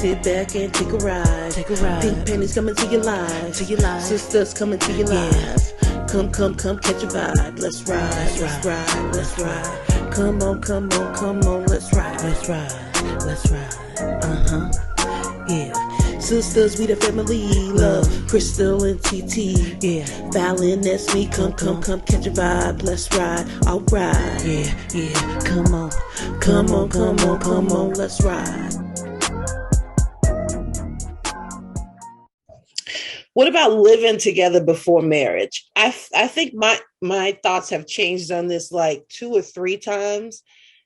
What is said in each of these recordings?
Sit back and take a ride. Take a ride. Pink panties coming to your life. To your life. Sisters coming to your life. Come, catch a vibe. Let's ride. Let's ride. Let's ride. Come on. Let's ride. Let's ride. Let's ride. Yeah. Sisters, we the family. Love, Crystal and TT. Yeah. Fallon, that's me. Come, catch a vibe. Let's ride. Alright. Yeah. Come on. Let's ride. What about living together before marriage? I think my thoughts have changed on this like 2 or 3 times.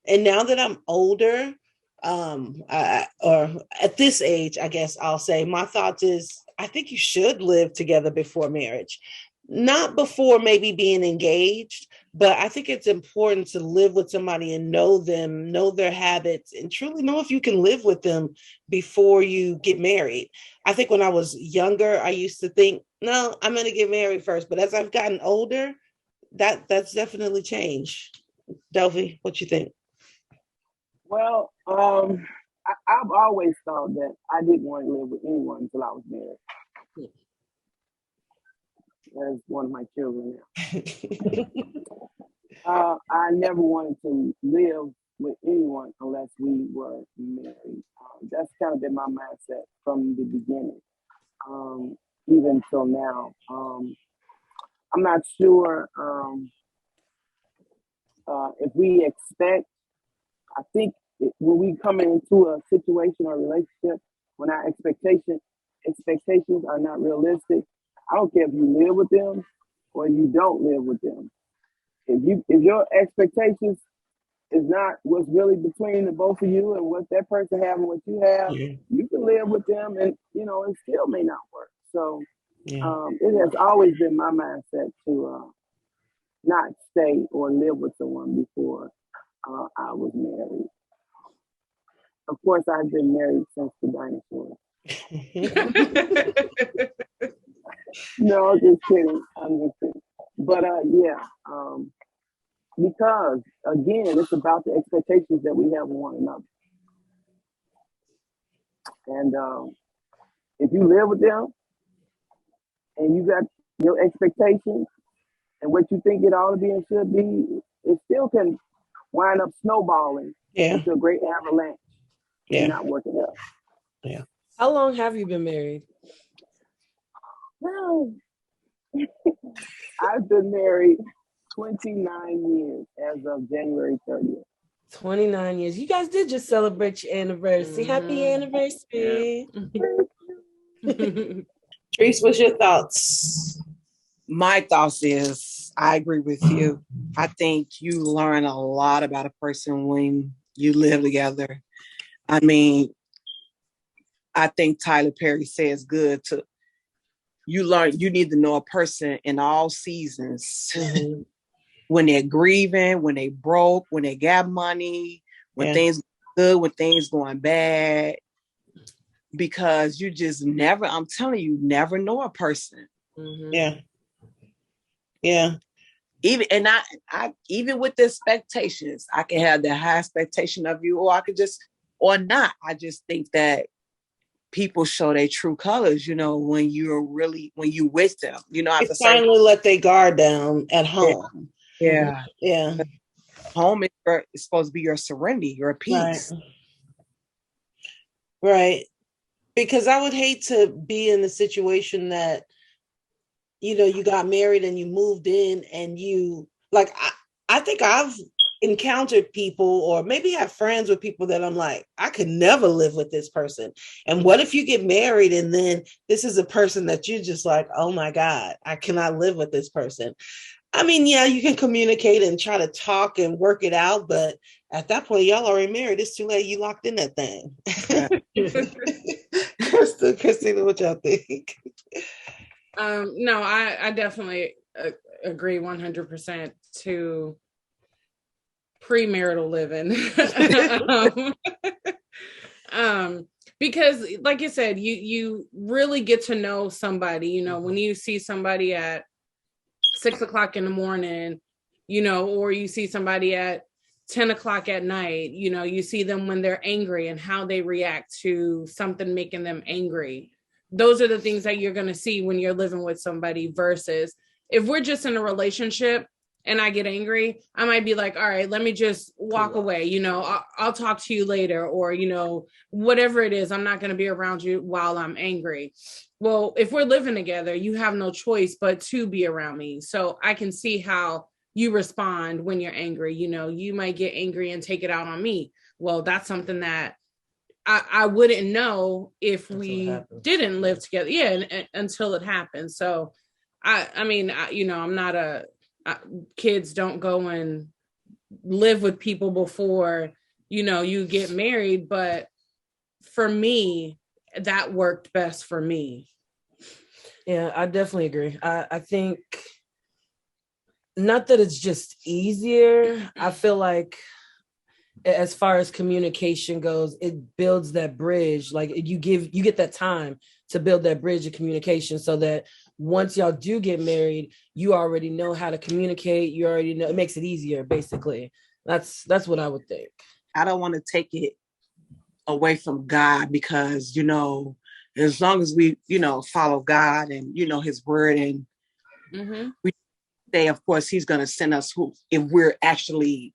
And now that I'm older, or at this age, I guess I'll say my thoughts is I think you should live together before marriage. Not before maybe being engaged, but I think it's important to live with somebody and know them, know their habits, and truly know if you can live with them before you get married. I think when I was younger, I used to think, no, I'm going to get married first. But as I've gotten older, that's definitely changed. Delphi, what you think? Well, I've always thought that I didn't want to live with anyone until I was married. That's one of my children now. I never wanted to live with anyone unless we were married. That's kind of been my mindset from the beginning, even till now. I'm not sure if we expect. I think when we come into a situation or relationship, when our expectations are not realistic, I don't care if you live with them or you don't live with them. If your expectations is not what's really between the both of you and what that person have and what you have, you can live with them and it still may not work. So it has always been my mindset to not stay or live with someone before I was married. Of course, I've been married since the dinosaurs. No, I'm just kidding. But because again, it's about the expectations that we have on one another. And if you live with them and you got your expectations and what you think it ought to be and should be, it still can wind up snowballing into a great avalanche and not working out. Yeah. How long have you been married? Well, I've been married 29 years as of January 30th. 29 years. You guys did just celebrate your anniversary. Happy anniversary. Trace, what's your thoughts? My thoughts is I agree with you. I think you learn a lot about a person when you live together. I mean, I think Tyler Perry says good you need to know a person in all seasons. Mm-hmm. When they're grieving, when they broke, when they got money, when things good, when things going bad. Because you just never, I'm telling you, never know a person. Mm-hmm. Yeah. Even with the expectations, I can have the high expectation of you, or I could just, or not. I just think that people show their true colors, when you with them, they finally let their guard down at home. Yeah. Yeah. Home is supposed to be your serenity, your peace. Right. Because I would hate to be in the situation that, you got married and you moved in and you I think I've encountered people or maybe have friends with people that I'm like, I could never live with this person. And what if you get married and then this is a person that you're just like, oh my God, I cannot live with this person. I mean, you can communicate and try to talk and work it out, but at that point, y'all already married. It's too late. You locked in that thing. Christina, what y'all think? No, I definitely agree 100% to premarital living. Because like you said, you really get to know somebody, when you see somebody at 6 o'clock in the morning, or you see somebody at 10 o'clock at night, you know, you see them when they're angry and how they react to something making them angry. Those are the things that you're going to see when you're living with somebody versus if we're just in a relationship and I get angry, I might be like, all right, let me just walk away. You know, I'll talk to you later, or, you know, whatever it is, I'm not going to be around you while I'm angry. Well, if we're living together, you have no choice but to be around me. So I can see how you respond when you're angry. You know, you might get angry and take it out on me. Well, that's something that I wouldn't know if we didn't live together. Yeah, until it happens. So I mean, you know, I'm not kids don't go and live with people before, you know, you get married. But for me, that worked best for me. Yeah, I definitely agree. I think not that it's just easier. I feel like as far as communication goes, it builds that bridge. Like you get that time to build that bridge of communication so that once y'all do get married, you already know how to communicate. You already know, it makes it easier, basically. That's what I would think. I don't want to take it away from God because, you know, as long as we, you know, follow God and, you know, his word, and we say, of course, he's going to send us if we're actually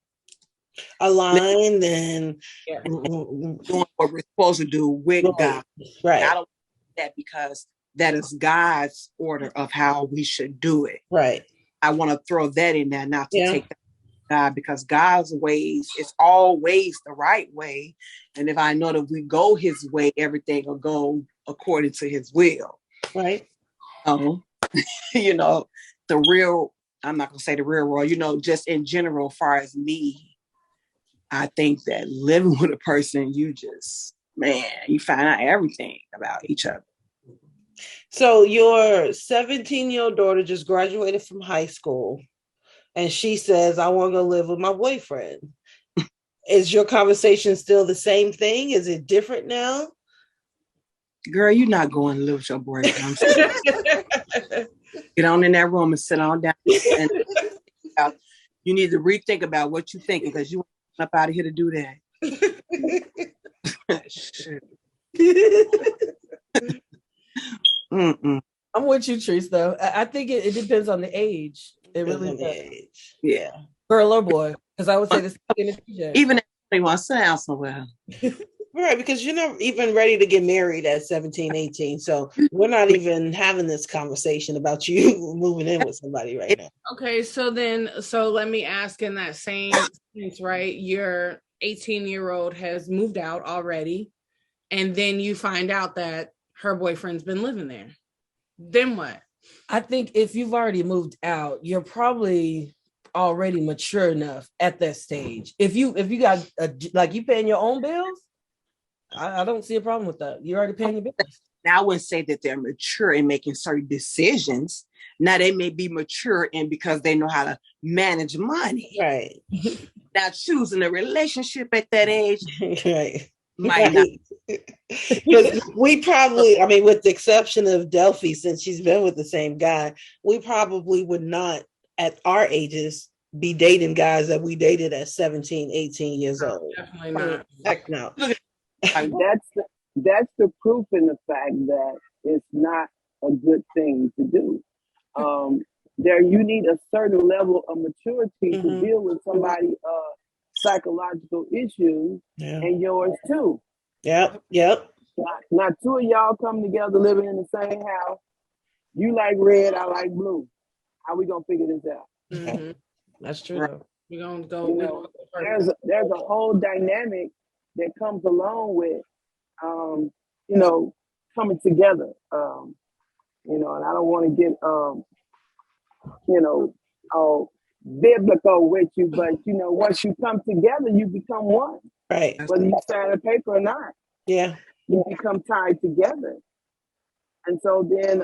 aligned and doing what we're supposed to do with God. Right. I don't want that because that is God's order of how we should do it. Right. I want to throw that in there, not to take that God, because God's ways is always the right way. And if I know that we go his way, everything will go according to his will. Right. You know, the real, I'm not going to say the real world, you know, just in general, as far as me, I think that living with a person, you just, man, you find out everything about each other. So your 17-year-old daughter just graduated from high school and she says, I want to go live with my boyfriend. Is your conversation still the same thing? Is it different now? Girl, you're not going to live with your boyfriend. Get on in that room and sit on down. And you need to rethink about what you're thinking because you up out of here to do that. Shit. I'm with you, Treese, though. I think it depends on the age. It really does. Age. Yeah. Girl or boy. Because I would say the same thing. Even if they want to sit down somewhere. Right, because you're not even ready to get married at 17, 18. So we're not even having this conversation about you moving in with somebody right now. Okay, so let me ask in that same sense, right? Your 18-year-old has moved out already, and then you find out that her boyfriend's been living there. Then what? I think if you've already moved out, you're probably already mature enough at that stage. If you got like you paying your own bills, I don't see a problem with that. You're already paying your bills. Now I wouldn't say that they're mature in making certain decisions. Now they may be mature in because they know how to manage money. Right. Now choosing a relationship at that age, right. Might not. Because we probably, I mean, with the exception of Delphi, since she's been with the same guy, we probably would not at our ages be dating guys that we dated at 17, 18 years old. Definitely not. Heck no. That's the proof in the fact that it's not a good thing to do. There, you need a certain level of maturity to deal with somebody's psychological issues and yours too. Yep. Now, two of y'all come together living in the same house. You like red, I like blue. How we gonna figure this out? Mm-hmm. That's true. We're gonna go. You know, there's a whole dynamic that comes along with, you know, coming together. You know, and I don't want to get, you know, all biblical with you, but you know, once you come together, you become one. Right. Whether you sign a paper or not. Yeah. You become tied together. And so then,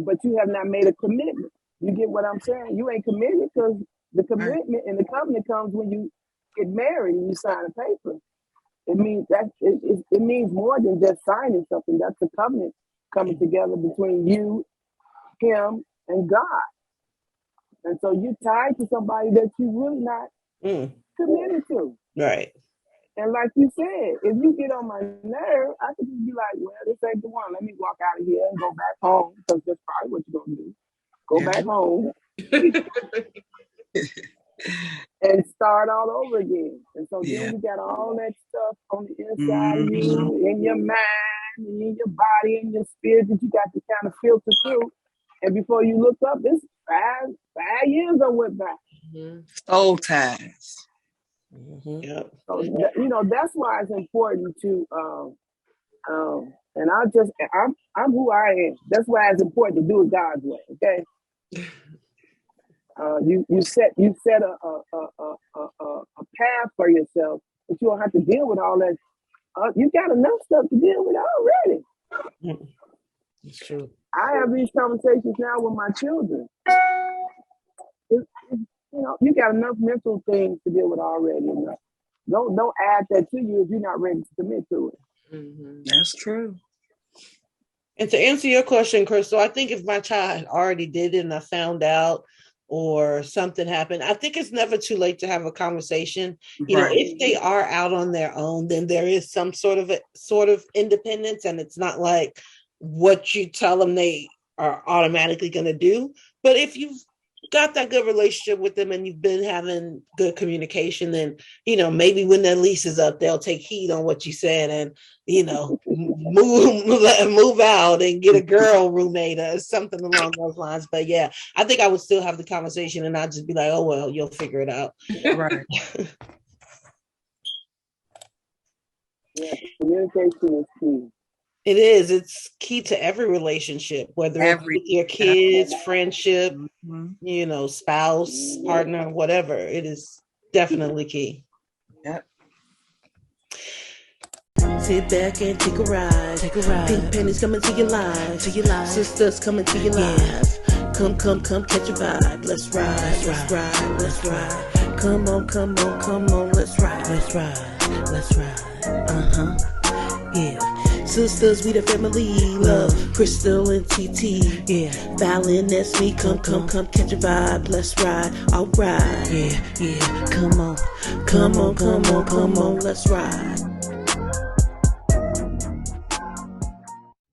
but you have not made a commitment. You get what I'm saying? You ain't committed because the commitment and the covenant comes when you get married and you sign a paper. It means that it means more than just signing something. That's a covenant coming together between you, him, and God. And so you're tied to somebody that you really not committed to. Right. And like you said, if you get on my nerve, I could just be like, well, this ain't the one. Let me walk out of here and go back home, because that's probably what you're going to do. Go back home and start all over again. And so then you got all that stuff on the inside of you, in your mind, in your body, in your spirit, that you got to kind of filter through. And before you look up, it's 5 years I went back. Soul ties. Yep. So that's why it's important to and I'm who I am. That's why it's important to do it God's way. Okay. You set a path for yourself, but you don't have to deal with all that. You got enough stuff to deal with already. It's true. I have these conversations now with my children. You got enough mental things to deal with already. Don't add that to you if you're not ready to commit to it. That's true. And to answer your question, Crystal, I think if my child already did it and I found out, or something happened, I think it's never too late to have a conversation. If they are out on their own, then there is some sort of independence, and it's not like what you tell them they are automatically going to do. But if you've got that good relationship with them and you've been having good communication, then maybe when their lease is up, they'll take heed on what you said and move out and get a girl roommate or something along those lines. But yeah, I think I would still have the conversation, and I'd just be like, oh well, you'll figure it out. Right. Yeah, communication is key. It is. It's key to every relationship, whether it's with your kids, friendship, spouse, partner, whatever. It is definitely key. Yep. Sit back and take a ride. Pink pennies coming to your life. Sisters coming to your life. Come, catch a vibe. Let's ride. Come on, let's ride. Yeah. Sisters, we the family. Love, Crystal and TT. Yeah. Fallon, that's me. Come, catch a vibe. Let's ride. Alright. Yeah. Come on, let's ride.